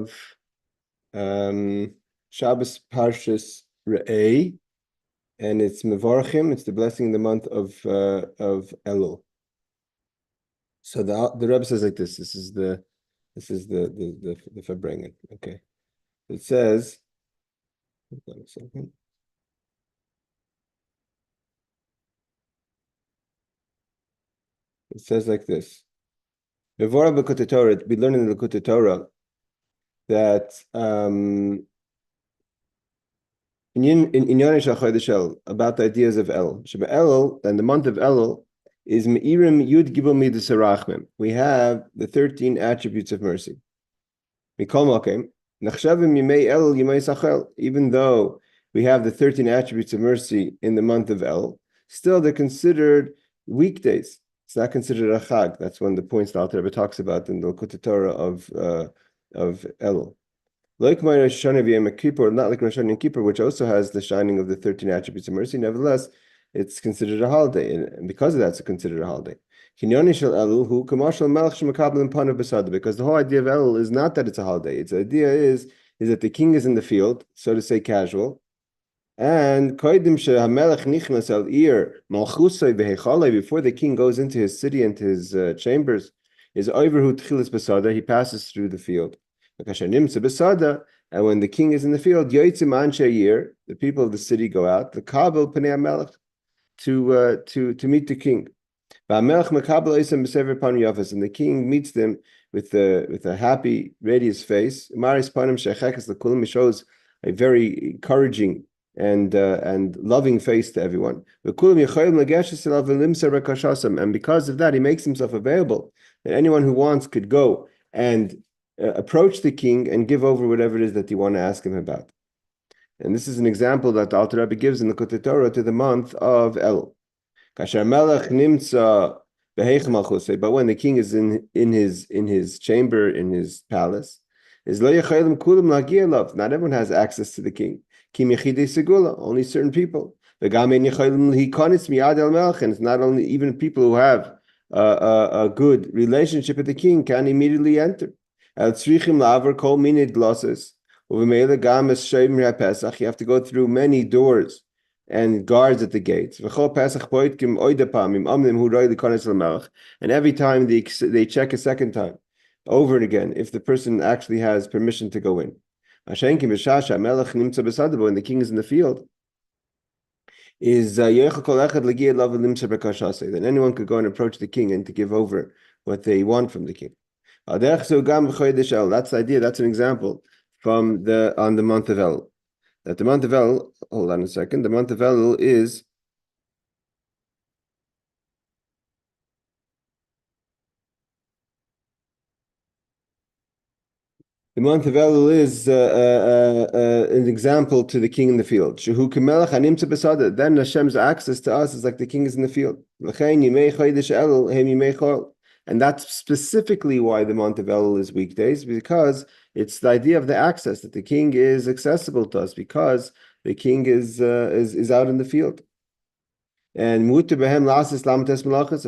of Shabbos Parshas Reeh, and it's Mevorachim. It's the blessing in the month of Elul. So the Rebbe says like this. This is the Farbrengen. Okay, it says. Hold on a second. It says like this. Mevorach b'Likutei Torah. We learn in the Likutei Torah that about the ideas of Elul. Elul, and the month of Elul is Me'irim Yud Gibel Midas Harachmim. We have the 13 attributes of mercy. Mikol Mokem, Nachshavim Yimei Elul Yimei Sachel. Even though we have the 13 attributes of mercy in the month of Elul, still they're considered weekdays. It's not considered a chag. That's one of the points the Alter Rebbe talks about in the Likutei Torah of Elul. Like my Rosh Hashanah v'Yom Kippur, not like Rosh Hashanah and Kippur, which also has the shining of the 13 attributes of mercy. Nevertheless, it's considered a holiday, and because of that, it's considered a holiday. Because the whole idea of Elul is not that it's a holiday. Its idea is that the king is in the field, so to say, casual, and before the king goes into his city and his chambers, is he passes through the field. And when the king is in the field, the people of the city go out, the kabel panei melech, to meet the king. And the king meets them with a happy, radiant face. He shows a very encouraging and loving face to everyone. And because of that, he makes himself available that anyone who wants could go and approach the king and give over whatever it is that you want to ask him about. And this is an example that the Alter Rebbe gives in the Likutei Torah to the month of Elul. But when the king is in his chamber, in his palace, not everyone has access to the king. Only certain people. And it's not only even people who have a good relationship with the king can immediately enter. You have to go through many doors and guards at the gates. And every time they check a second time, over and again, if the person actually has permission to go in. When the king is in the field, then anyone could go and approach the king and to give over what they want from the king. That's the idea. That's an example from on the month of Elul. That the month of Elul, hold on a second, the month of Elul is an example to the king in the field. Then Hashem's access to us is like the king is in the field. And that's specifically why the month of Elul is weekdays, because it's the idea of the access, that the king is accessible to us because the king is out in the field. And a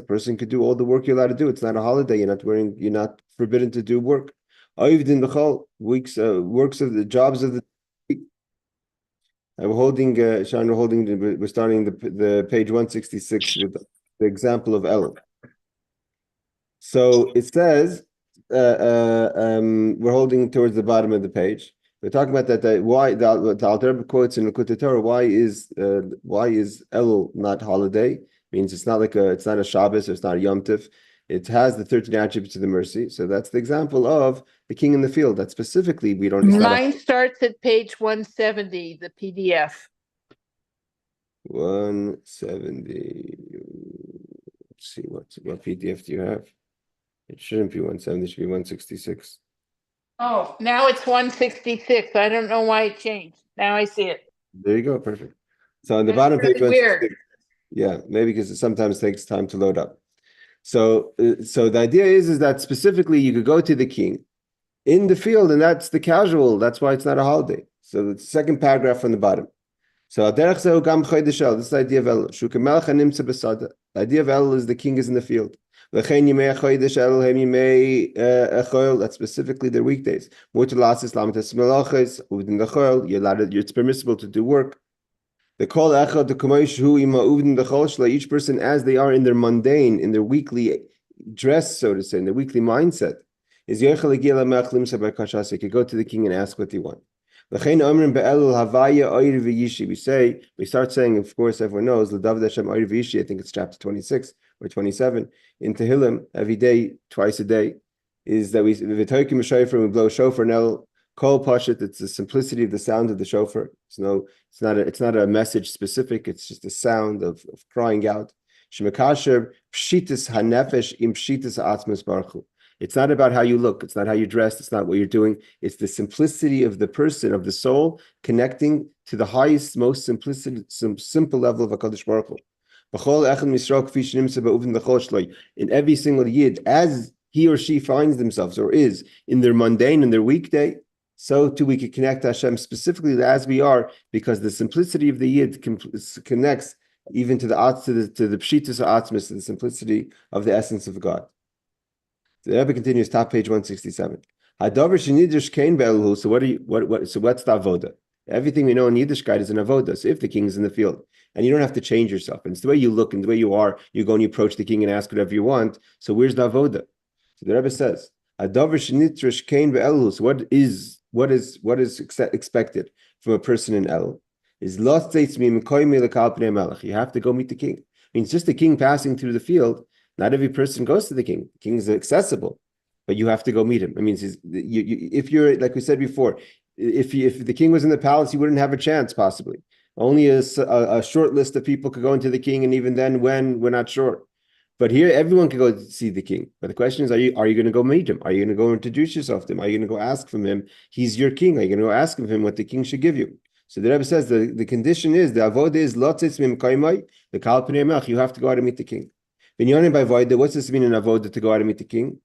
person could do all the work you're allowed to do. It's not a holiday. You're not forbidden to do work. Works of the jobs of the week. We're starting the page 166 with the example of Elul. So it says, we're holding towards the bottom of the page. We're talking about that why the Alter Rebbe quotes in the Likutei Torah, why is Elul not holiday? Means it's not a Shabbos, or it's not a Yom Tov. It has the 13 attributes of the mercy. So that's the example of the king in the field. That specifically we don't. Mine starts at page 170, the PDF. 170. Let's see what PDF do you have? It shouldn't be 170, it should be 166. Oh, now it's 166. I don't know why it changed. Now I see it. There you go, perfect. So on the bottom page, weird. Yeah, maybe because it sometimes takes time to load up. So the idea is that specifically you could go to the king in the field, and that's the casual. That's why it's not a holiday. So the second paragraph from the bottom. So this is the idea of Elul. The idea of Elul is the king is in the field. That's specifically their weekdays. It's permissible to do work. The call echad the kamosh hu ima uvdin the chol each person as they are in their mundane, in their weekly dress, so to say, in their weekly mindset, is yochel agila mechlim sabakashas. You could go to the king and ask what they want. L'chein omrim be'elul havaya oir v'yishi. We start saying, of course, everyone knows l'david Hashem oir v'yishi. I think it's chapter 26 or 27 in Tehillim every day, twice a day. Is that we v'toikim shofar, we blow shofar nel. Kol Pashat, it's the simplicity of the sound of the shofar. It's not a message specific, it's just a sound of crying out. Shemekasher pshitis hanefesh im pshitis atzmos baruch. It's not about how you look, it's not how you dress, it's not what you're doing. It's the simplicity of the person, of the soul, connecting to the highest, most simple level of HaKadosh Baruch Hu. In every single yid, as he or she finds themselves or is in their mundane, in their weekday, so too we can connect to Hashem specifically as we are, because the simplicity of the Yid connects even to the Pshitus Atzmis, to the simplicity of the essence of God. The Rebbe continues, top page 167. So what's the avoda? Everything we know in Yiddishkeit is an avoda. So if the king is in the field, and you don't have to change yourself, and it's the way you look and the way you are, you go and you approach the king and ask whatever you want. So where's the avoda? So the Rebbe says, so what is expected from a person in Elul is you have to go meet the king. I mean, it's just the king passing through the field. Not every person goes to the king. The king is accessible, but you have to go meet him. I mean, if you're, like we said before, if the king was in the palace, you wouldn't have a chance, possibly. Only a short list of people could go into the king, and even then, we're not sure. But here, everyone can go see the king. But the question is, are you going to go meet him? Are you going to go introduce yourself to him? Are you going to go ask from him? He's your king. Are you going to go ask of him what the king should give you? So the Rebbe says the condition is, the avodah is lotzitz mim kaimai, the kal pnei melech. You have to go out and meet the king. Binyanim by voida. What's this mean in avodah, to go out and meet the king?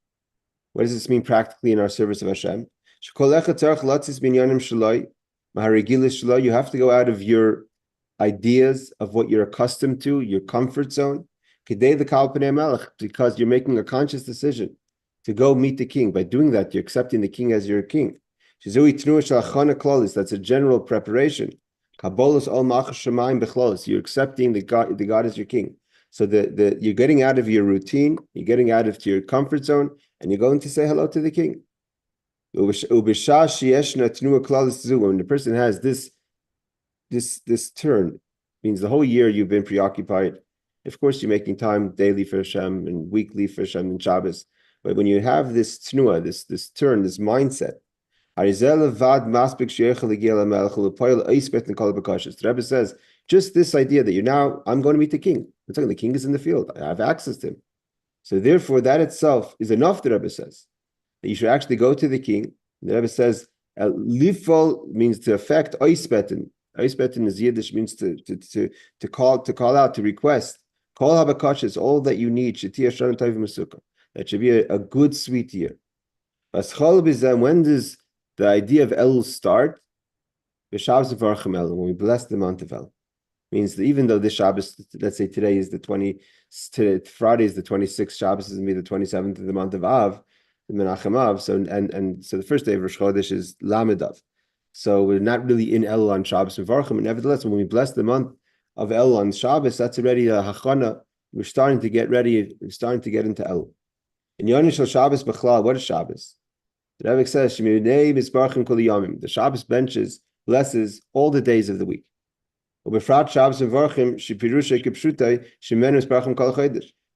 What does this mean practically in our service of Hashem? You have to go out of your ideas of what you're accustomed to, your comfort zone. Because you're making a conscious decision to go meet the king. By doing that, you're accepting the king as your king. That's a general preparation. You're accepting the God as your king. So you're getting out of your routine, you're getting out of your comfort zone, and you're going to say hello to the king. When the person has this turn, means the whole year you've been preoccupied. Of course, you're making time daily for Hashem and weekly for Hashem and Shabbos. But when you have this tnua, this turn, this mindset, the Rebbe says, just this idea that I'm going to meet the king. It's like the king is in the field. I have access to him. So therefore, that itself is enough, the Rebbe says, that you should actually go to the king. The Rebbe says, lifol means to affect oisbetin. Oisbetin is Yiddish, means to call out, to request. Kol habakashas, all that you need. That should be a good, sweet year. When does the idea of Elul start? When we bless the month of Elul. Means that even though this Shabbos, let's say today is Friday is the 26th, Shabbos is going to be the 27th of the month of Av, the Menachem Av. So the first day of Rosh Chodesh is Lamed Av. So we're not really in Elul on Shabbos and Varchim. And nevertheless, when we bless the month of Elul on Shabbos, that's already a hachana. We're starting to get ready. We're starting to get into Elul. In Yonish Shabbos Bechlal, what is Shabbos? The Rebbe says, the Shabbos blesses all the days of the week.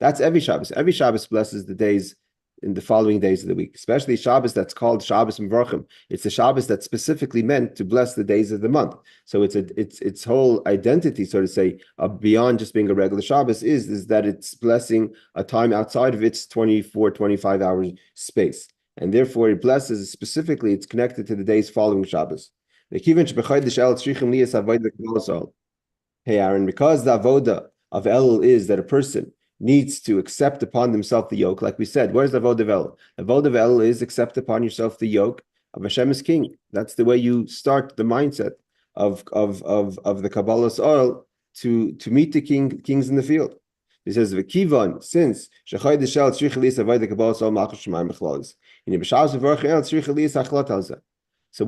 That's every Shabbos. Every Shabbos blesses the days in the following days of the week, especially Shabbos that's called Shabbos Mevarchim. It's the Shabbos that's specifically meant to bless the days of the month. So its whole identity, so to say, beyond just being a regular Shabbos is that it's blessing a time outside of its 24, 25 hour space. And therefore it blesses specifically, it's connected to the days following Shabbos. Hey Aaron, because the avoda of Elul is that a person needs to accept upon himself the yoke, like we said, where's the avoda of Elul? The avoda of Elul is accept upon yourself the yoke of Hashem as king. That's the way you start the mindset of the Kabbalah's oil to meet the kings in the field. He says, "V'kivan since shechay deshel tzrich elis avoid the kabbalah sol malchus shemayim b'chlolis. In b'shabbos v'vorach el tzrich elis achlot alza." So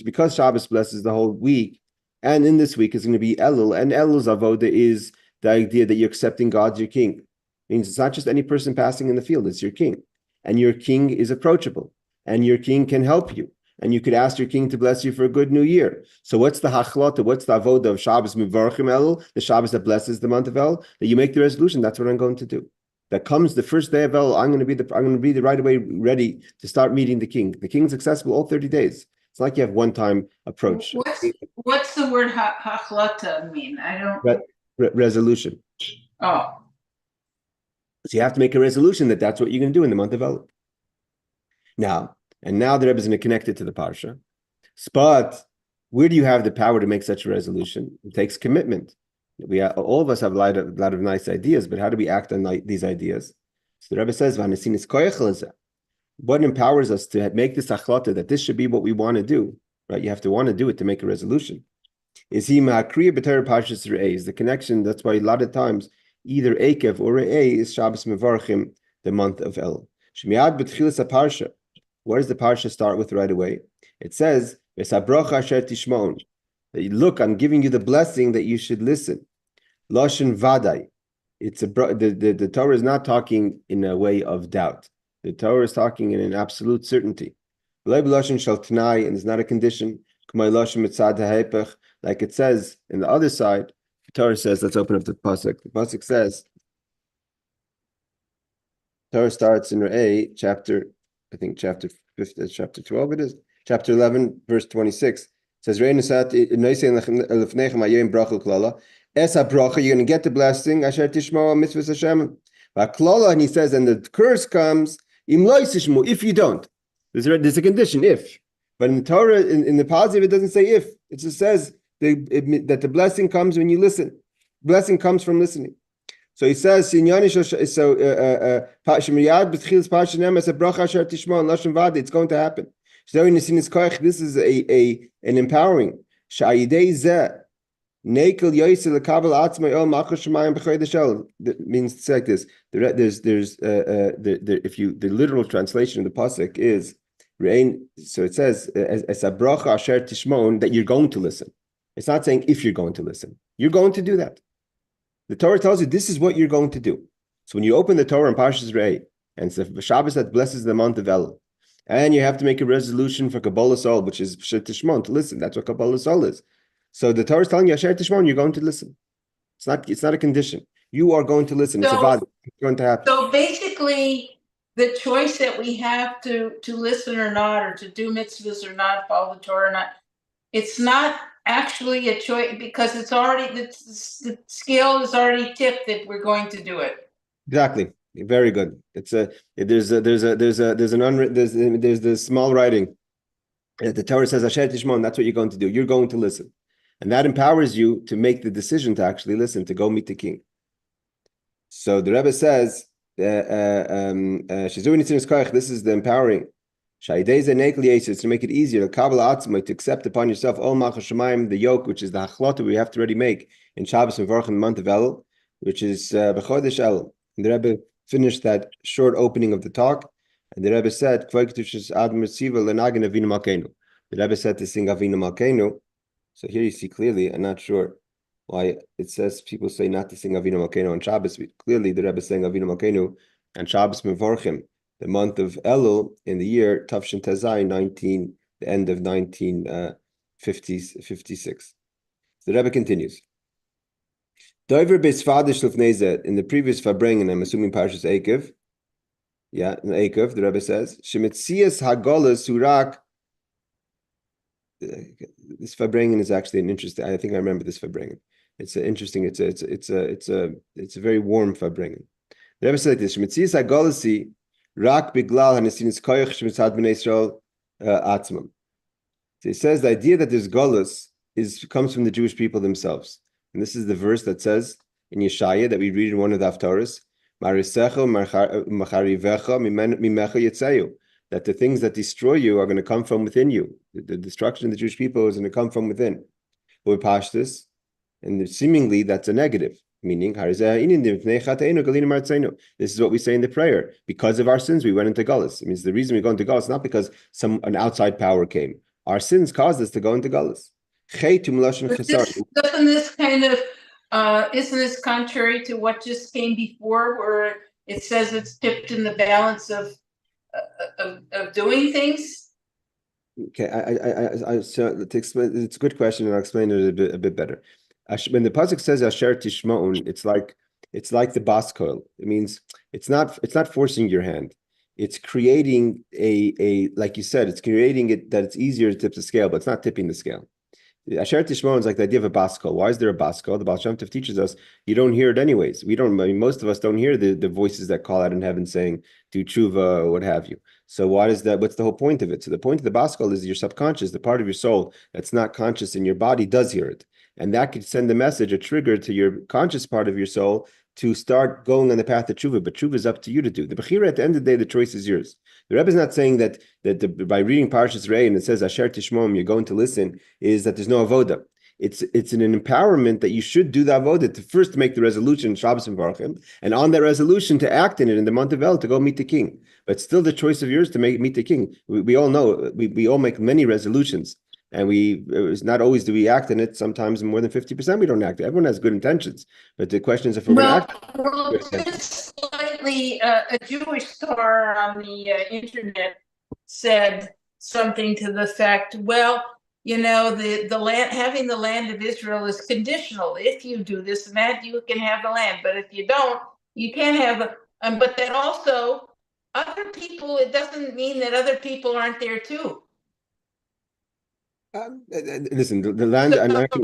because Shabbos blesses the whole week, and in this week is going to be Elul, and Elul's avoda is the idea that you're accepting God's your king. It means it's not just any person passing in the field; it's your king, and your king is approachable, and your king can help you. And you could ask your king to bless you for a good new year. So what's the hachlota? What's the avoda of Shabbos mivarchim Elul, the Shabbos that blesses the month of Elul? That you make the resolution. That's what I'm going to do. That comes the first day of Elul. I'm going to be the right away ready to start meeting the king. The king's accessible all 30 days. It's like you have one-time approach. What's the word hachlata mean? I don't. Resolution. Oh. So you have to make a resolution that's what you're going to do in the month of Elul. Now the Rebbe is going to connect it to the parsha. But where do you have the power to make such a resolution? It takes commitment. All of us have a lot of nice ideas, but how do we act on these ideas? So the Rebbe says, what empowers us to make this achlata, that this should be what we want to do, right? You have to want to do it to make a resolution. Is he ma'akriya b'Torah parshas Reeh? Is the connection? That's why a lot of times either Ekev or Reeh is Shabbos Mevarchim, the month of El. Shmiyad b'tchilas parsha. Where does the parsha start with right away? It says, "V'sabrocha asher tishmon." Look, I'm giving you the blessing that you should listen. Lashon vadai. The Torah is not talking in a way of doubt. The Torah is talking in an absolute certainty. Lashon shel t'nai, and it's not a condition. K'may lashon mitzad ha'epech, like it says in the other side. The Torah says, let's open up the pasuk. The pasuk says, Torah starts in Reeh, chapter 12 it is. Chapter 11, verse 26. It says, Esa bracha, you're going to get the blessing, Asher Tishmo mitzvahs Hashem. And he says, and the curse comes, if you don't. There's a condition, if. But in the Torah, in the positive, it doesn't say if. It just says that the blessing comes when you listen. Blessing comes from listening. So he says, it's going to happen. This is an empowering. That means it's like this. The literal translation of the pasuk is, so it says, that you're going to listen. It's not saying if you're going to listen. You're going to do that. The Torah tells you this is what you're going to do. So when you open the Torah in Parshas Reeh, and it's the Shabbos that blesses the month of Elul, and you have to make a resolution for Kabbalah Sol, which is Asher Tishmon, to listen. That's what Kabbalah Sol is. So the Torah is telling you Asher Tishmon, you're going to listen. It's not a condition. You are going to listen. It's a vada. It's going to happen. So basically, the choice that we have to listen or not, or to do mitzvahs or not, follow the Torah or not, it's not actually a choice, because it's already, the scale is already tipped that we're going to do it. Exactly. Very good. There's the small writing. The Torah says Asher Tishmon, that's what you're going to do. You're going to listen. And that empowers you to make the decision to actually listen, to go meet the king. So the Rebbe says, this is the empowering. It's to make it easier to accept upon yourself the yoke, which is the hachlota we have to already make in Shabbos and Varch in the month of Elul, which is b'chodesh Elul. And the Rebbe finished that short opening of the talk, and the Rebbe said, the Rebbe said to sing Avinu Malkeinu. So here you see clearly, I'm not sure why it says people say not to sing Avinu Malkeinu on Shabbos. Clearly the Rebbe is saying Avinu Malkeinu and Shabbos Mevorchim, the month of Elul in the year Tavshin Tezai 19, the end of 1956. The Rebbe continues. Dover Beisfadish Lufneze, in the previous Farbrengen, I'm assuming Parshas Ekev. Yeah, in Ekev, the Rebbe says, Shemetzias Hagolas Surak. This Farbrengen is actually an interesting. I think I remember this Farbrengen. It's interesting. It's a very warm Farbrengen. The Rebbe said like this: Shemetzias Hagolasi Rak Biglal Hanesinis Koyach Shemitzad Bnei Yisrael Atzmam. So he says the idea that there's Golus comes from the Jewish people themselves. And this is the verse that says in Yeshaya that we read in one of the Haftarahs, that the things that destroy you are going to come from within you. The destruction of the Jewish people is going to come from within. But we pass this, and seemingly that's a negative. Meaning, this is what we say in the prayer. Because of our sins, we went into Gullus. It means the reason we go into Gullus is not because an outside power came. Our sins caused us to go into Gullus. Doesn't this kind of isn't this contrary to what just came before, where it says it's tipped in the balance of doing things? Okay, so to explain, it's a good question, and I'll explain it a bit better. When the pasuk says "Asher Tishmaun," it's like the baskol. It means it's not forcing your hand. It's creating a like you said, it's creating it that it's easier to tip the scale, but it's not tipping the scale. Asher Tishmaun is like the idea of a baskol. Why is there a baskol? The Baal Shem Tov teaches us you don't hear it anyways. We don't. I mean, most of us don't hear the voices that call out in heaven saying do tshuva or what have you. So why is that? What's the whole point of it? So the point of the baskol is your subconscious, the part of your soul that's not conscious in your body, does hear it, and that could send a message, a trigger to your conscious part of your soul to start going on the path of tshuva. But tshuva is up to you to do. The bechira, at the end of the day, the choice is yours. The Rebbe is not saying that by reading Parshas Reeh and it says Asher Tishmom, you're going to listen, is that there's no avoda. It's an empowerment that you should do the avoda to first make the resolution Shabbos and Baruchim, and on that resolution to act in it in the month of El to go meet the king. But still, the choice of yours to meet the king. We all know we all make many resolutions, and not always do we act in it. Sometimes more than 50% we don't act. Everyone has good intentions, but the question is if we're going to act. Well, just slightly, a Jewish star on the internet said something to the effect, well, you know, the land, having the land of Israel is conditional. If you do this and that, you can have the land. But if you don't, you can't have it. But that also, other people, it doesn't mean that other people aren't there too. Listen, the land. So a friend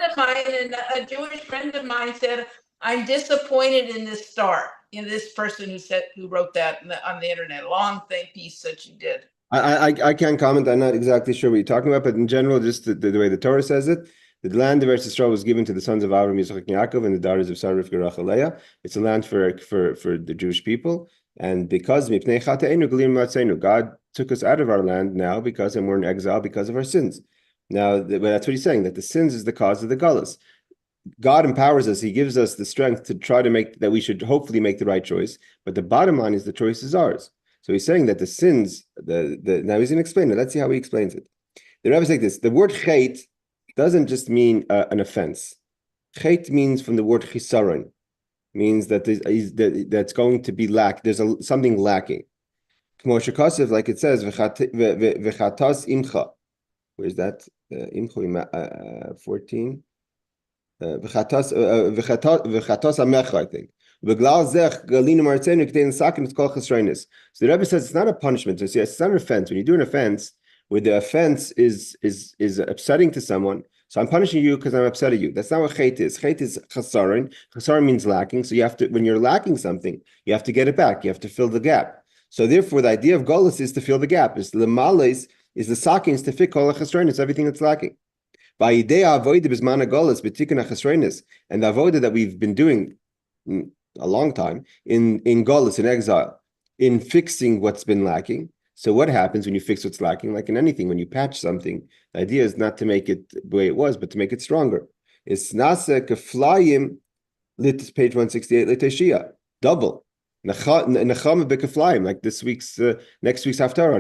of mine, a Jewish friend of mine, said, "I'm disappointed in this star, in this person who wrote that on the internet, a long piece that she did." I can't comment. I'm not exactly sure what you're talking about, but in general, just the way the Torah says it, the land of Eretz Yisrael was given to the sons of Avram, Yitzchak, and Yaakov, and the daughters of Sarah, Rivka, Rachel, Leah. It's a land for the Jewish people, and because God took us out of our land now and we're in exile because of our sins. Now, that's what he's saying, that the sins is the cause of the gullus. God empowers us. He gives us the strength to try to make that we should hopefully make the right choice. But the bottom line is the choice is ours. So he's saying that the sins, now he's going to explain it. Let's see how he explains it. The Rebbes like this. The word chet doesn't just mean an offense. Chet means from the word chisaron, means that that's going to be there's something lacking. Like it says, v'chatas imcha. Where's that? Imcha 14. V'chatas amecha, I think. So the Rebbe says it's not a punishment. It's not an offense. When you do an offense, where the offense is upsetting to someone, so I'm punishing you because I'm upset at you. That's not what chet is. Chet is chasaron. Chasaron means lacking. So you have to, when you're lacking something, you have to get it back. You have to fill the gap. So therefore, the idea of golus is to fill the gap. Is the males is the sakins to fit kol chasron. It's everything that's lacking. By idea avodah bismana golus b'tikun chasronis, and the avodah that we've been doing a long time in golus, in exile, in fixing what's been lacking. So what happens when you fix what's lacking? Like in anything, when you patch something, the idea is not to make it the way it was, but to make it stronger. It's nasa keflayim lit page 168 liteshia double. Nechama bekeflayim, like this week's next week's haftarah.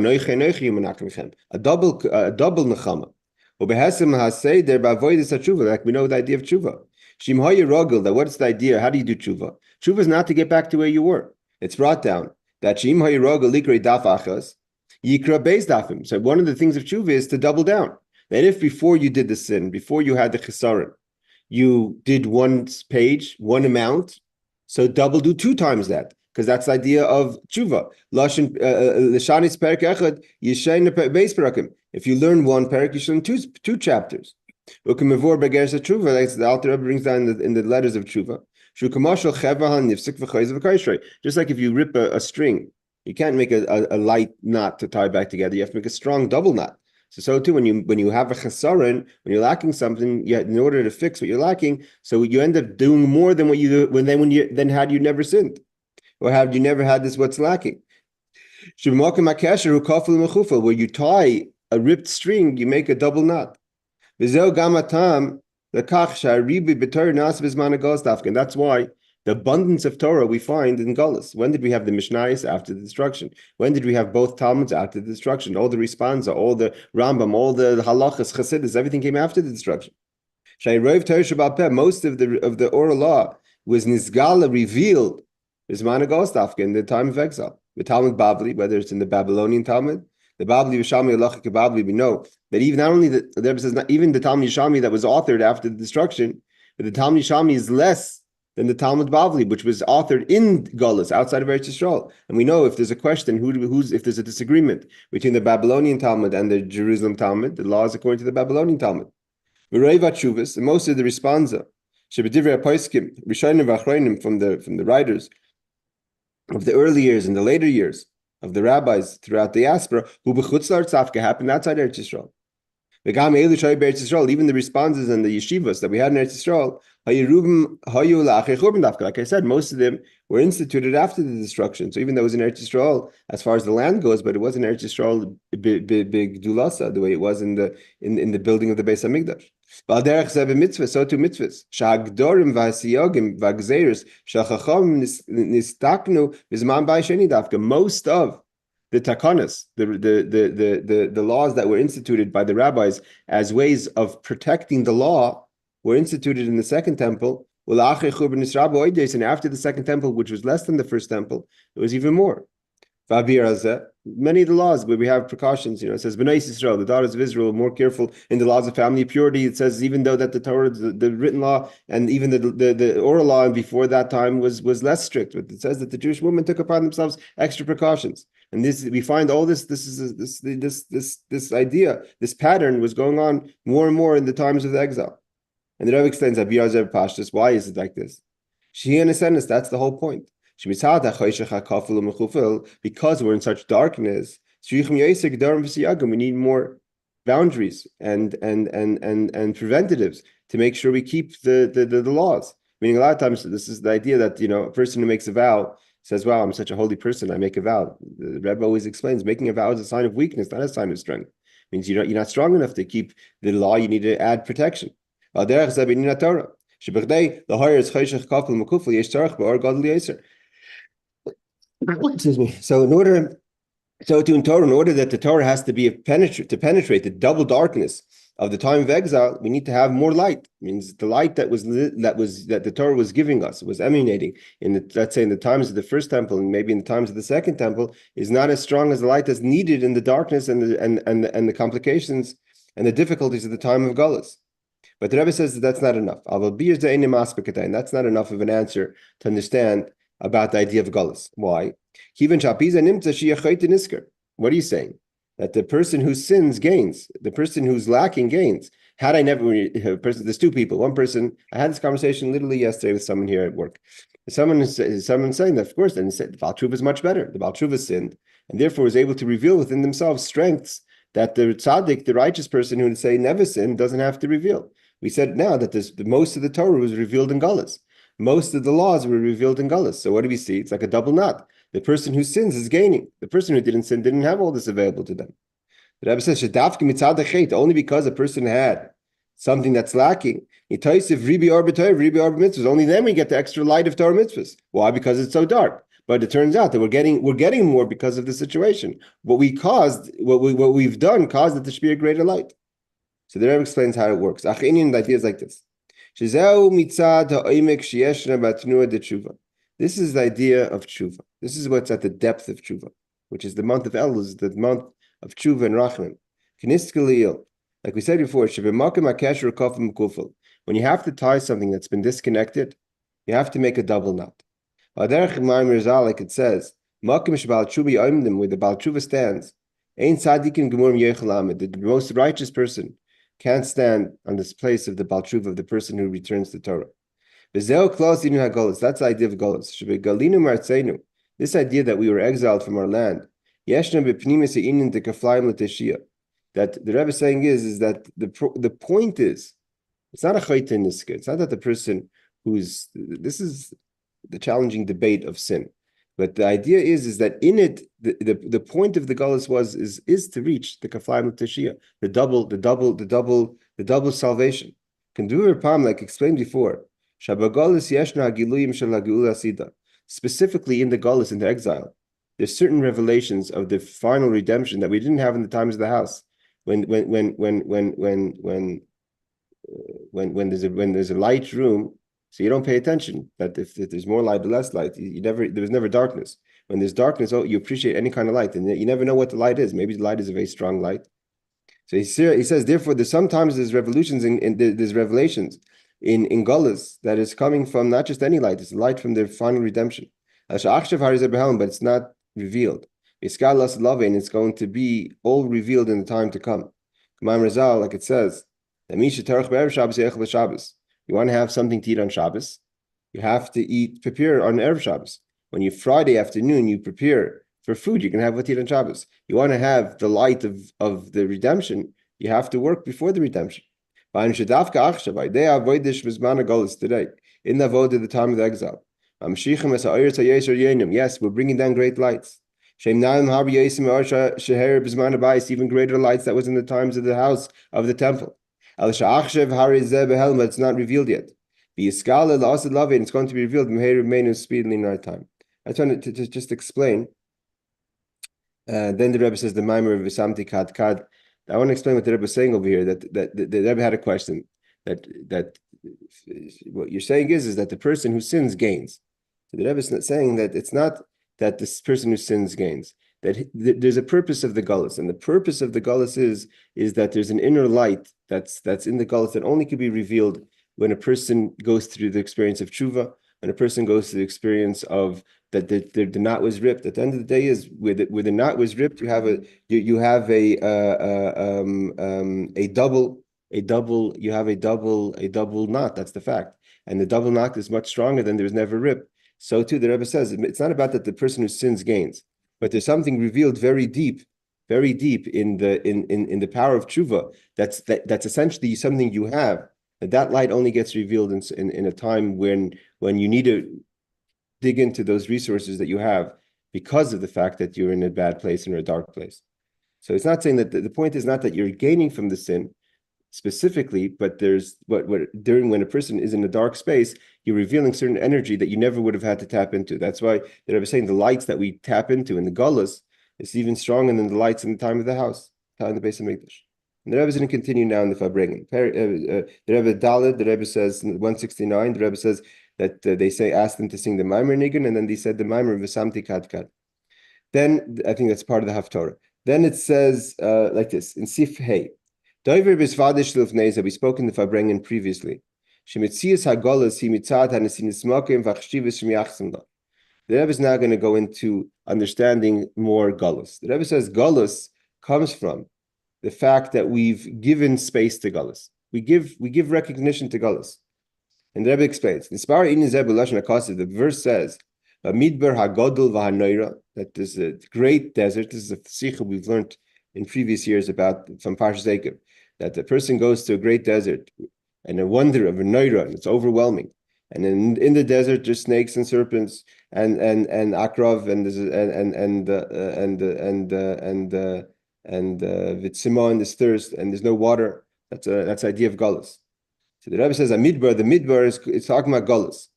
A double nechama. Like we know the idea of tshuva. That what's the idea? How do you do tshuva? Tshuva is not to get back to where you were. It's brought down that shim hayirogel likrei daf achas yikra beis dafim. So one of the things of tshuva is to double down. That if before you did the sin, before you had the chesaron, you did one page, one amount, so double do 2 times that. Because that's the idea of tshuva. If you learn one parak, you should learn two chapters. Like the Alter Rebbe brings down in the letters of tshuva. Just like if you rip a string, you can't make a light knot to tie back together. You have to make a strong double knot. So too, when you have a chesaron, when you're lacking something, in order to fix what you're lacking, so you end up doing more than what you then had you never sinned. Or have you never had this what's lacking? Where you tie a ripped string, you make a double knot. This is the And that's why the abundance of Torah we find in Gullus. When did we have the Mishnayos after the destruction? When did we have both Talmuds after the destruction? All the Responsa, all the Rambam, all the Halachas, Chassidus, everything came after the destruction. Most of the oral law was Nizgala revealed in the time of exile. The Talmud Bavli, whether it's in the Babylonian Talmud, the Babli Yishalmi Halachic Babli, we know that even not only the Rebbes says not even the Talmud Yishalmi that was authored after the destruction, but the Talmud Yishalmi is less than the Talmud Bavli, which was authored in Gullus, outside of Eretz Yisrael. And we know if there's a question, if there's a disagreement between the Babylonian Talmud and the Jerusalem Talmud, the law is according to the Babylonian Talmud. And most of the responsa, from the writers of the early years and the later years of the rabbis throughout the diaspora, who happened outside Eretz Yisrael. Even the responses and the yeshivas that we had in Eretz Yisrael, like I said, most of them were instituted after the destruction. So even though it was in Eretz Yisrael, as far as the land goes, but it wasn't Eretz Yisrael big dulasa the way it was in the building of the Beis Hamikdash. So too mitzvahs. Most of the takanas, the laws that were instituted by the rabbis as ways of protecting the law, were instituted in the second temple. And after the second temple, which was less than the first temple, it was even more. Many of the laws where we have precautions, it says Bnei Yisrael, the daughters of Israel, more careful in the laws of family purity. It says even though that the Torah, the written law, and even the oral law before that time was less strict, but it says that the Jewish women took upon themselves extra precautions. And this, we find all this idea, this pattern was going on more and more in the times of the exile. And the Rebbe explains that Pashtus, why is it like this? That's the whole point. Because we're in such darkness, we need more boundaries and preventatives to make sure we keep the laws. Meaning a lot of times this is the idea that a person who makes a vow says, "Wow, I'm such a holy person, I make a vow." The Rebbe always explains making a vow is a sign of weakness, not a sign of strength. It means you're not strong enough to keep the law, you need to add protection. Excuse me. So in order that the Torah has to be penetrate the double darkness of the time of exile, we need to have more light. It means the light that the Torah was giving us, was emanating let's say in the times of the first temple and maybe in the times of the second temple, is not as strong as the light that's needed in the darkness and the complications and the difficulties of the time of Gullus. But the Rebbe says that that's not enough. And that's not enough of an answer to understand about the idea of Gullus. Why? What are you saying? That the person who sins gains, the person who's lacking gains. There's two people. One person, I had this conversation literally yesterday with someone here at work. Someone saying that, of course, and he said the Baal Tshuva is much better. The Baal Tshuva sinned, and therefore was able to reveal within themselves strengths that the tzaddik, the righteous person who would say never sin, doesn't have to reveal. We said now that most of the Torah was revealed in Gullus. Most of the laws were revealed in Gullus. So what do we see? It's like a double knot. The person who sins is gaining. The person who didn't sin didn't have all this available to them. The Rebbe says, only because a person had something that's lacking. Only then we get the extra light of Torah mitzvahs. Why? Because it's so dark. But it turns out that we're getting more because of the situation. What we've done caused it to be a greater light. So the Rebbe explains how it works. The idea is like this. This is the idea of tshuva. This is what's at the depth of tshuva, which is the month of Elul, is the month of tshuva and rachamim. Like we said before, when you have to tie something that's been disconnected, you have to make a double knot. Like it says, where the Baal Tshuva stands, the most righteous person can't stand on this place of the Baal Tshuva, of the person who returns to Torah. That's the idea of Golus. This idea that we were exiled from our land. That the Rebbe is saying is that the point is, it's not a chayta niska. It's not that the person this is the challenging debate of sin. But the idea is that in it, the point of the Golus is to reach the kaflayim l'teshia, the double salvation. Can do a palm like explained before. Shabagolis yeshna giluyim shel hageula asida. Specifically in the Golis, in the exile, there's certain revelations of the final redemption that we didn't have in the times of the house. When there's a light room, so you don't pay attention. That if there's more light or less light, there was never darkness. When there's darkness, you appreciate any kind of light, and you never know what the light is. Maybe the light is a very strong light. So he says, therefore, there's revolutions there's revelations in Golas that is coming from not just any light, it's light from the final redemption. But it's not revealed. And it's going to be all revealed in the time to come. Like it says, you want to have something to eat on Shabbos, you have to prepare on Erev Shabbos. When you Friday afternoon, you prepare for food, you can have what you eat on Shabbos. You want to have the light of the redemption, you have to work before the redemption. Today, in the vote of the time of the exile. Yes, we're bringing down great lights. Even greater lights that was in the times of the house of the temple. It's not revealed yet. It's going to be revealed speedily in our time. I just wanted to just explain. Then the Rebbe says the Maimer of Visamti Kad Kad. I want to explain what the Rebbe is saying over here. That the Rebbe had a question. That what you're saying is that the person who sins gains. So the Rebbe is not saying that it's not that this person who sins gains. That there's a purpose of the Gullus, and the purpose of the Gullus is that there's an inner light that's in the Gullus that only can be revealed when a person goes through the experience of tshuva, when a person goes through the experience of that the knot was ripped. At the end of the day, is where the knot was ripped, you have a double knot. That's the fact, and the double knot is much stronger than there was never ripped. So too, the Rebbe says it's not about that the person who sins gains, but there's something revealed very deep in the power of tshuva. That's essentially something you have. That light only gets revealed in a time when you need to dig into those resources that you have because of the fact that you're in a bad place or a dark place. So it's not saying that the point is not that you're gaining from the sin specifically, but there's when a person is in a dark space, you're revealing certain energy that you never would have had to tap into. That's why I was saying the lights that we tap into in the Gullus is even stronger than the lights in the time of the house, in the base of Mikdash. And the Rebbe is going to continue now in the Fabrengen. The Rebbe Dalet, the Rebbe says in 169, the Rebbe says that they ask them to sing the Maimer Nigun, and then they said the Maimer V'samti Kad Kad. Then I think that's part of the Haftorah. Then it says like this in Sif Hey. Doiver bisvadish lufneza. We spoke in the Fabrengen previously. Shemitzias hagolas he mitzad hanesinis mokim v'achshivas shmiyachsim. The Rebbe is now going to go into understanding more Gullus. The Rebbe says Gullus comes from the fact that we've given space to Gullus. We give recognition to Gullus. And the Rebbe explains, the verse says, that there's a great desert. This is a Sicho we've learned in previous years about from Parshas Eikev, that the person goes to a great desert and a wonder of a Noira, and it's overwhelming. And in the desert, there's snakes and serpents and akrav and vitzima, and there's thirst and there's no water. That's the idea of Gullus. So the Rebbe says the midbar is talking about Gullus.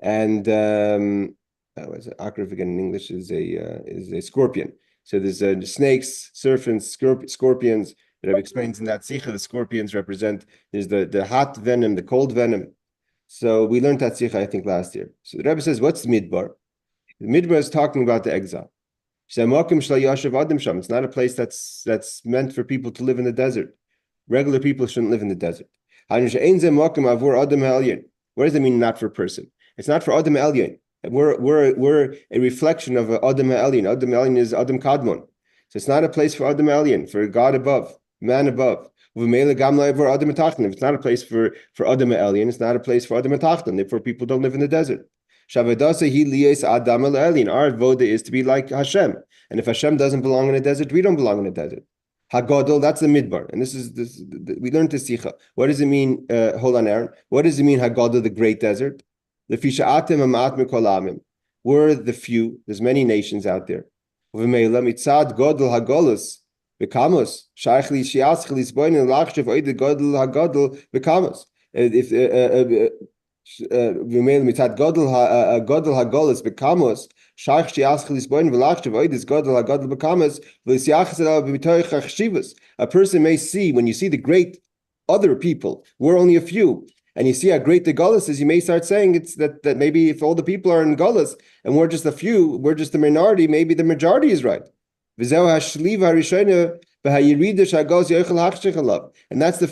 And akrav again in English is a scorpion. So there's snakes, serpents, scorpions. The Rebbe explains in that Sicha the scorpions represent, there's the hot venom, the cold venom. So we learned that Sicha, I think, last year. So the Rebbe says, what's the midbar? The midbar is talking about the exile. It's not a place that's meant for people to live in the desert. Regular people shouldn't live in the desert. What does it mean, not for a person? It's not for Adam Elyon. We're a reflection of Adam Elyon. Adam Elyon is Adam Kadmon. So it's not a place for Adam Elyon, for God above, man above. If it's not a place for Adam Elyon, it's not a place for Adam Atachton. Therefore, people don't live in the desert. Our voda is to be like Hashem. And if Hashem doesn't belong in a desert, we don't belong in a desert. Hagodol, that's the midbar. And this we learned the Sicha. What does it mean? Hold on, Aaron. What does it mean, Hagodol, the great desert? We're the few. There's many nations out there. Bekamos. Shaychli shiaschli sboin and lachshav oide godel hagodel bekamos. If v'meil mitat godel hagolis bekamos, shaykh shiaschli sboin v'lachshav oide godel hagodel bekamos v'siachas elav b'mitoich chashivas. A person may see, when you see the great other people, we're only a few, and you see how great the Gullus is, you may start saying it's that maybe if all the people are in Gullus and we're just a few, we're just the minority, maybe the majority is right. And that's the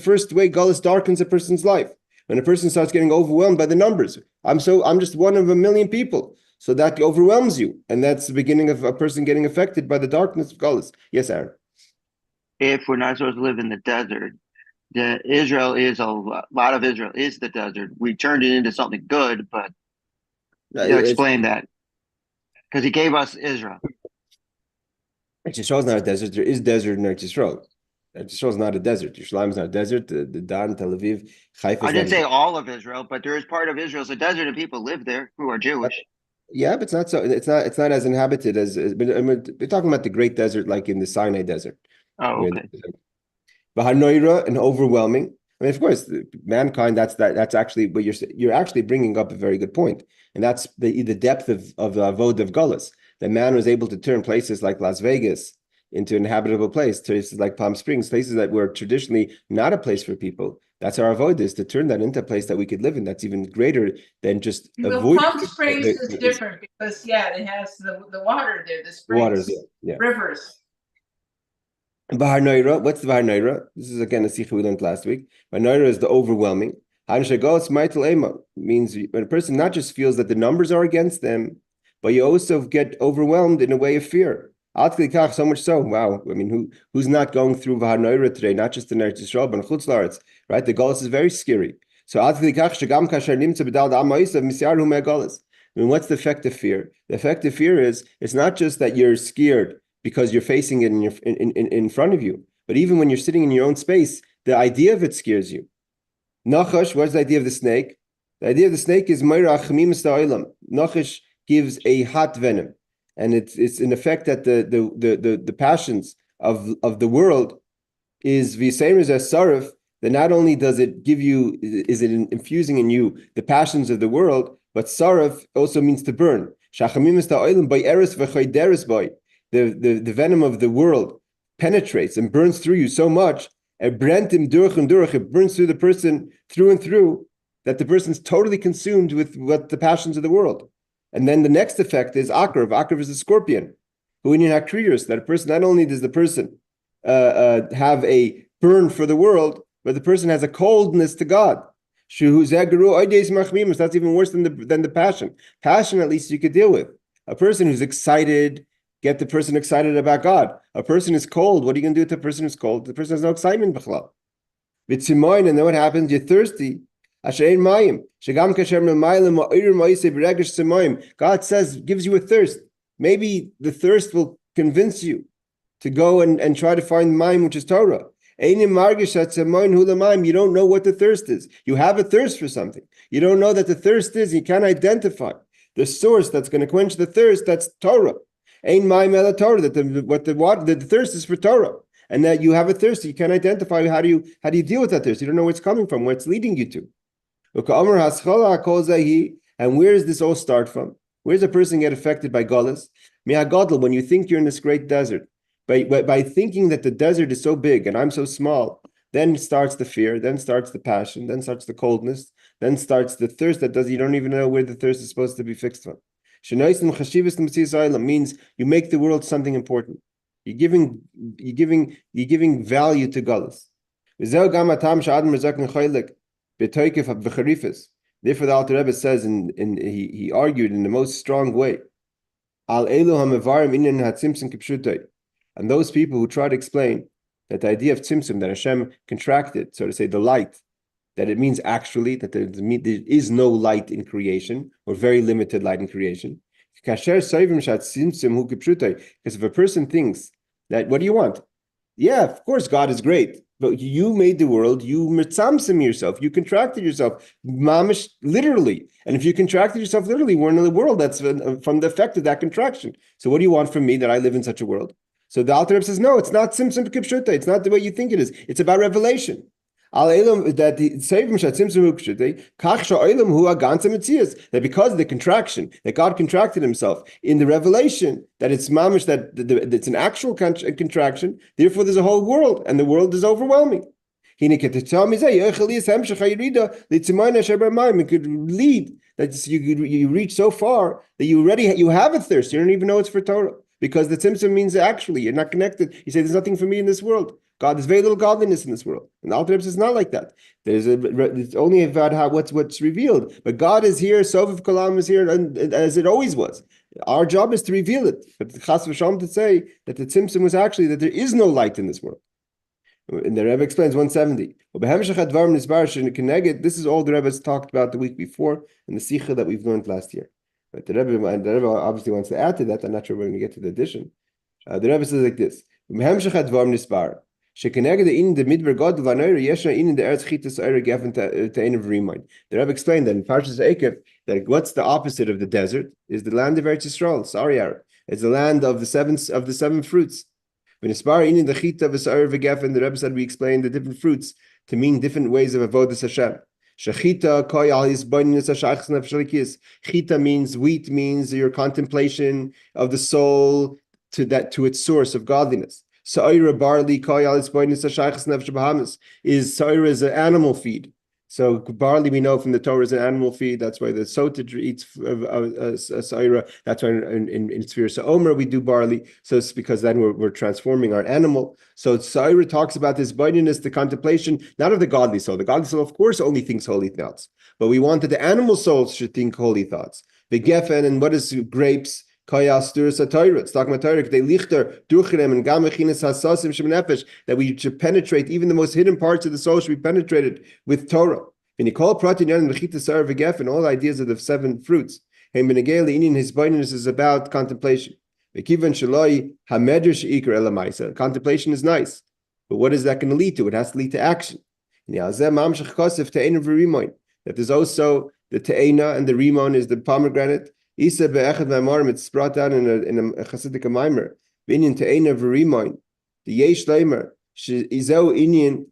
first way Gullus darkens a person's life. When a person starts getting overwhelmed by the numbers. I'm just one of a million people. So that overwhelms you. And that's the beginning of a person getting affected by the darkness of Gullus. Yes, Aaron. If we're not supposed to live in the desert, a lot of Israel is the desert. We turned it into something good, but explain that, because he gave us Israel. Eretz Yisrael is not a desert. There is desert in Eretz Yisrael. Eretz Yisrael is not a desert. Yerushalayim is not a desert. The Dan, Tel Aviv, Haifa. I didn't say all of Israel, but there is part of Israel. It's a desert, and people live there who are Jewish. Yeah, but it's not so. It's not as inhabited as. We're talking about the Great Desert, like in the Sinai Desert. Oh, okay. Bahanoira and overwhelming. I mean, of course, mankind. That's actually, but you're actually bringing up a very good point, and that's the depth of the avod of Gullus. That man was able to turn places like Las Vegas into an habitable place, places like Palm Springs, places that were traditionally not a place for people. That's our avoid, is to turn that into a place that we could live in. That's even greater than just avoiding. Palm Springs is different because it has the water there, the springs, waters, rivers. Bahar Noira, what's the Bahar Noira? This is again a Sicho we learned last week. Bahar Noira is the overwhelming. Means when a person not just feels that the numbers are against them, but you also get overwhelmed in a way of fear. So much so, wow. I mean, who's not going through Bahar Noira today? Not just in Eretz Yisrael, but in Chutz La'aretz, right? The Golus is very scary. So, I mean, what's the effect of fear? The effect of fear is it's not just that you're scared because you're facing it in front of you, but even when you're sitting in your own space, the idea of it scares you. Nachash, what's the idea of the snake? The idea of the snake is Nachash gives a hot venom, and it's in effect that the passions of the world is v'seimer as sarif. That not only does it give you, is it infusing in you the passions of the world, but sarif also means to burn. The venom of the world penetrates and burns through you so much. It burns through the person through and through, that the person's totally consumed with what the passions of the world. And then the next effect is akrav. Akrav is a scorpion. That a person, not only does the person have a burn for the world, but the person has a coldness to God. That's even worse than the passion. Passion, at least you could deal with. A person who's excited, get the person excited about God. A person is cold. What are you going to do to a person who's cold? The person has no excitement. And then what happens? You're thirsty. God says, gives you a thirst. Maybe the thirst will convince you to go and try to find mayim, which is Torah. You don't know what the thirst is. You have a thirst for something. You don't know that the thirst is, you can't identify the source that's going to quench the thirst. That's Torah. Ain't mayim Torah, that the thirst is for Torah. And that you have a thirst, you can't identify how do you deal with that thirst. You don't know where it's coming from, where it's leading you to. And where does this all start from? Where does a person get affected by Golas? When you think you're in this great desert, by thinking that the desert is so big and I'm so small, then starts the fear, then starts the passion, then starts the coldness, then starts the thirst you don't even know where the thirst is supposed to be fixed from. Means you make the world something important. You're giving value to Golas. Therefore, the Alter Rebbes says, he argued in the most strong way, and those people who try to explain that the idea of tzimtzum, that Hashem contracted, so to say, the light, that it means actually that there is no light in creation, or very limited light in creation. Because if a person thinks that, what do you want? Yeah, of course, God is great. But you made the world, you mitzamsim yourself, you contracted yourself, mamish, literally. And if you contracted yourself literally, we're in the world that's from the effect of that contraction. So what do you want from me, that I live in such a world? So the Alter Rebbe says, no, it's not Tzimtzum Kipshuta. It's not the way you think it is. It's about revelation. That because of the contraction, that God contracted himself in the revelation, that it's mamish, that it's an actual contraction, therefore there's a whole world, and the world is overwhelming. It could lead that you reach so far that you have a thirst. You don't even know it's for Torah. Because the tzimtzum means actually you're not connected. You say there's nothing for me in this world. There's very little godliness in this world. And the Alter Rebbe is not like that. It's only about what's revealed. But God is here, Sof Kalam is here, and as it always was. Our job is to reveal it. But Chas v'Shalom to say that the tzimtzum was actually that there is no light in this world. And the Rebbe explains 170. This is all the Rebbe has talked about the week before in the Sicho that we've learned last year. But the Rebbe obviously wants to add to that. I'm not sure we're going to get to the addition. The Rebbe says like this: the Rebbe explained that in Parshas Eikev that what's the opposite of the desert is the land of Eretz Yisrael, Sariyar. It's the land of the seven fruits. The Rebbe said we explained the different fruits to mean different ways of avodas Hashem. Chita means wheat, means your contemplation of the soul to its source of godliness. Sa'ira barley is Sa'ira is an animal feed. So barley we know from the Torah is an animal feed. That's why the Sotah eats Sa'ira. That's why in Tzvir Sa'omer we do barley. So it's because then we're transforming our animal. So Sa'ira talks about this bindiness, the contemplation, not of the godly soul. The godly soul, of course, only thinks holy thoughts. But we want that the animal souls should think holy thoughts. The Geffen, and what is grapes? It's talking about Torah, that we should penetrate even the most hidden parts of the soul should be penetrated with Torah. And all ideas of the seven fruits. His bindiness is about contemplation. Contemplation is nice, but what is that going to lead to? It has to lead to action. That there's also the te'ena, and the rimon is the pomegranate. Isa be'echad ma'amarim, it's brought down in a Hasidic Maimer. V'inyan te'ena v'rimoin. The yesh leimer. Izeu inyan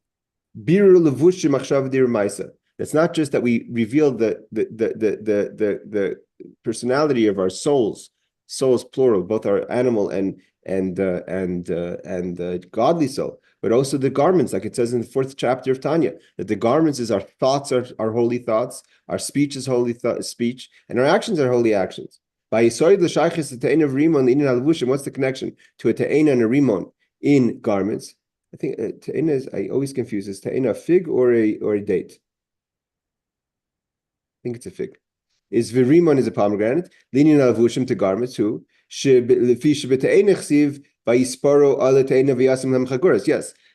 biru levush machshav dir ma'isa. It's not just that we reveal the personality of our souls plural, both our animal and godly soul, but also the garments, like it says in the 4th chapter of Tanya, that the garments is our thoughts are holy thoughts, our speech is holy speech, and our actions are holy actions. By Yisoid l'shaychis the te'ena v'rimon l'inin halavushim, what's the connection to a te'ena and a rimon in garments? I think te'ena is, I always confuse, is te'ena a fig or a date? I think it's a fig. Is v'rimon is a pomegranate, l'inin halavushim to garments who yes,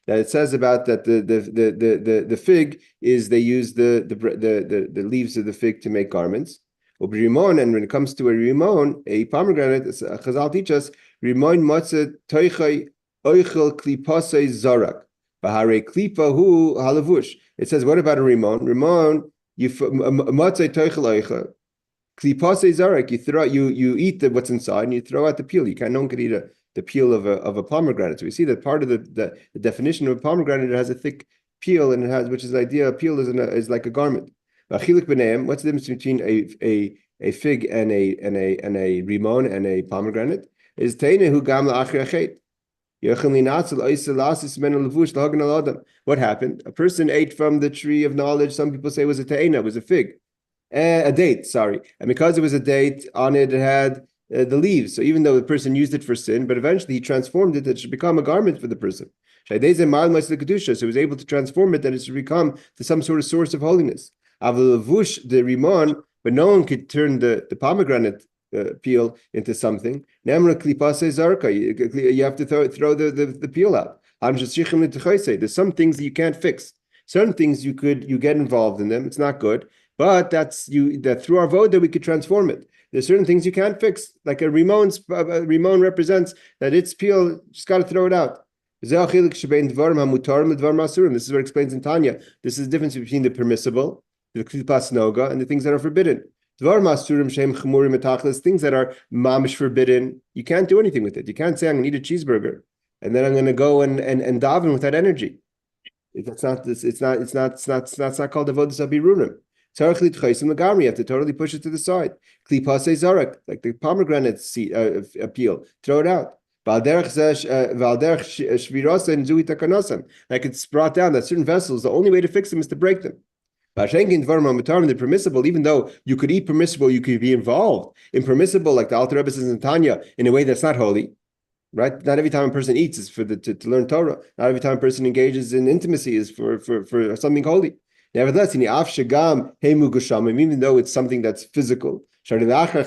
that it says about that the fig is they use the leaves of the fig to make garments. And when it comes to a pomegranate, Chazal teach us rimon matzah toichai oichel klipasei zarak bahare klipa hu halavush. It says, what about a rimon? Rimon matzah toichel oichel. Klipasei zarak, you eat what's inside and you throw out the peel. No one could eat the peel of a pomegranate. So we see that part of the definition of a pomegranate, it has a thick peel, and it has, which is the idea, a peel is like a garment. What's the difference between a fig and a rimon and a pomegranate? Is teinehu gam la'achir achet. What happened? A person ate from the tree of knowledge. Some people say it was a teina, it was a fig. A date, sorry. And because it was a date, on it had the leaves. So even though the person used it for sin, but eventually he transformed it, it should become a garment for the person. So he was able to transform it, that it should become to some sort of source of holiness. The rimon, but no one could turn the pomegranate peel into something. You have to throw the peel out. There's some things that you can't fix. Certain things you get involved in them. It's not good. But that through our voda we could transform it. There's certain things you can't fix, like a rimon represents that its peel, just got to throw it out. This is what it explains in Tanya. This is the difference between the permissible, the klipas noga, and the things that are forbidden. Dvar masurim shem chemurim etachlis, things that are mamish forbidden, you can't do anything with it. You can't say I'm going to eat a cheeseburger and then I'm going to go and daven with that energy. It's not called avodas habirurim. You have to totally push it to the side. Klipase zarak, like the pomegranate seed, peel, throw it out. Like it's brought down that certain vessels, the only way to fix them is to break them. The permissible, even though you could eat permissible, you could be involved in permissible, like the Alter Rebbes says in Tanya, in a way that's not holy. Right? Not every time a person eats is for to learn Torah. Not every time a person engages in intimacy is for something holy. Nevertheless, even though it's something that's physical, through Adam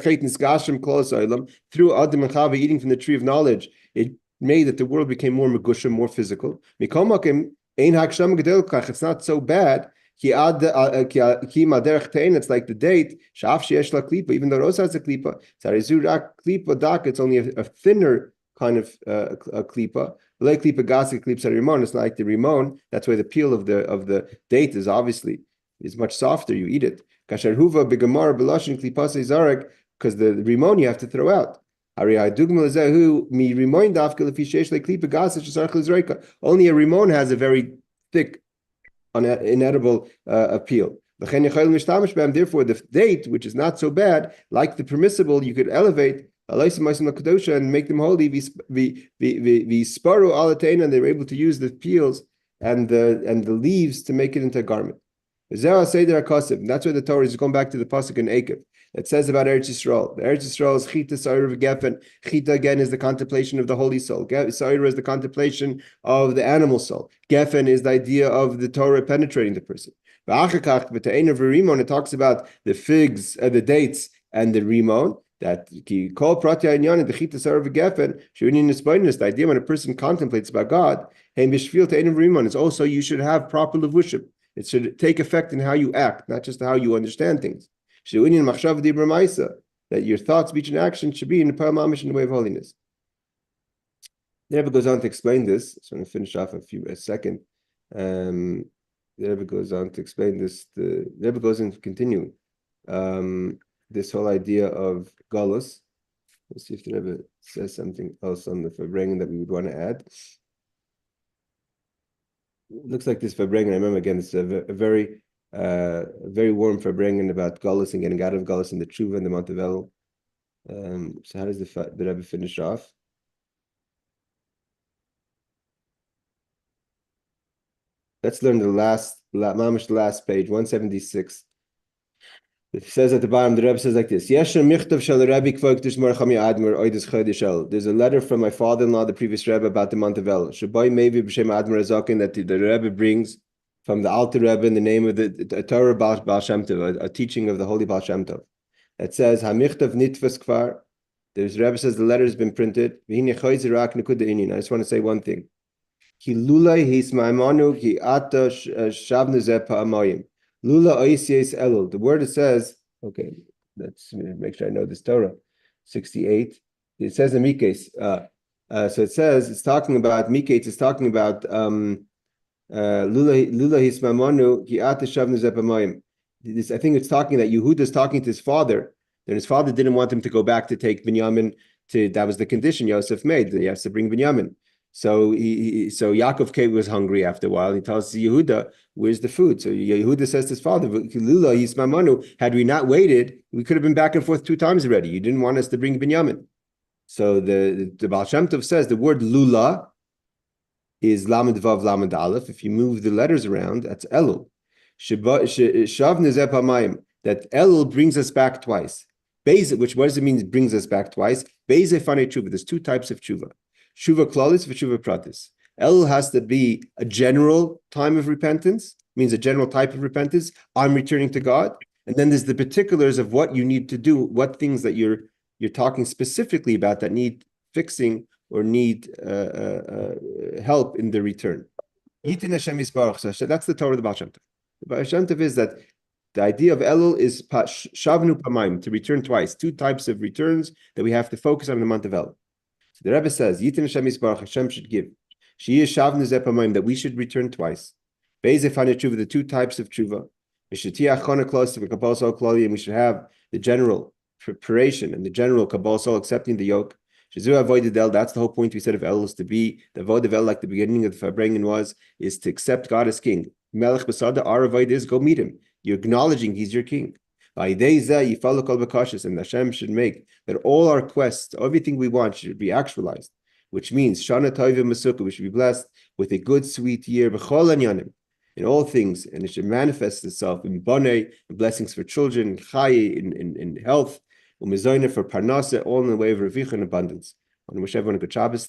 and Chava eating from the tree of knowledge, it made that the world became more megusham, more physical. It's not so bad. It's like the date, even though Rosa has a klipa, it's only a thinner kind of a klipa. Like klipa gasik klipa rimon. It's not like the rimon. That's why the peel of the date is much softer. You eat it. Kasher huva begamar belashin klipase zarek, because the rimon you have to throw out. Only a rimon has a very thick, inedible peel. Therefore, the date, which is not so bad, like the permissible, you could elevate and make them holy. And they're able to use the peels and the leaves to make it into a garment. That's why the Torah is going back to the pasuk in Ekev. It says about Eretz Yisrael. The Eretz Yisrael is chita, sa'ir, gefen. Chita again is the contemplation of the holy soul. Sa'ir is the contemplation of the animal soul. Gefen is the idea of the Torah penetrating the person. It talks about the figs, the dates, and the rimon. That the idea when a person contemplates about God, it's also you should have proper levushim. It should take effect in how you act, not just how you understand things. That your thoughts, speech, and action should be in the mamish in the way of holiness. The Rebbe goes on to explain this. So I'm going to finish off a second. The Rebbe goes on to explain this. The Rebbe goes on to continue. This whole idea of galus. Let's see if the Rebbe says something else on the Farbrengen that we would want to add. It looks like this Farbrengen. I remember again, it's a very warm Farbrengen about galus and getting out of galus in the Tshuva in the month of Elul. So how does the Rebbe finish off? Let's learn the last page, 176. It says at the bottom, the Rebbe says like this: There's a letter from my father-in-law, the previous Rebbe, about the month of Elul. That the Rebbe brings from the Alter Rebbe in the name of the Torah Baal Shem Tov, a teaching of the Holy Baal Shem Tov. It says, Hamichtav nitfas kvar. The Rebbe says the letter has been printed. I just want to say one thing. Lula oisies elul. The word it says, okay, let's make sure I know this Torah. 68. It says in Mikes. So it says it's talking about Mikes. It's talking about Lula hismamanu ki'ata shavnu zepamayim. I think it's talking that Yehuda is talking to his father. Then his father didn't want him to go back to take Binyamin. That was the condition Yosef made. He has to bring Binyamin. So Yaakov was hungry after a while. He tells Yehuda, "Where's the food?" So Yehuda says to his father, "Had we not waited, we could have been back and forth 2 times already. You didn't want us to bring Binyamin." So the Baal Shem Tov says the word lula is lamed vav lamed aleph. If you move the letters around, that's Elul. That Elul brings us back twice. Beze, which what does it mean? It brings us back twice. Beze fanei tshuva. There's 2 types of tshuva. Shuva klalis v'shuva pratis. Elul has to be a general time of repentance, means a general type of repentance. I'm returning to God. And then there's the particulars of what you need to do, what things that you're talking specifically about that need fixing or need help in the return. So that's the Torah of the Baal Shem Tov. The Baal Shem Tov is that the idea of Elul is shavnu pamayim, to return twice. 2 types of returns that we have to focus on in the month of Elul. So the Rebbe says, Yitin Hashem Yisbarach, Hashem should give. She is shavnu zepamayim, that we should return twice. Be'ezeh fanei tshuva, the 2 types of tshuva. We should and we should have the general preparation and the general kabbalah accepting the yoke. That's the whole point we said of El is to be the avoid of El, like the beginning of the Farbrengen is to accept God as king. Melech Basada, our avoid is go meet him. You're acknowledging he's your king. And Hashem should make that all our quests, everything we want, should be actualized, which means Shana Tova Masukah, we should be blessed with a good, sweet year, B'chol Anyanim, in all things, and it should manifest itself in Bonei, in blessings for children, Chayi, in health, Umezoyne for Parnasa, all in the way of Revich and abundance. I want to wish everyone a good Shabbos.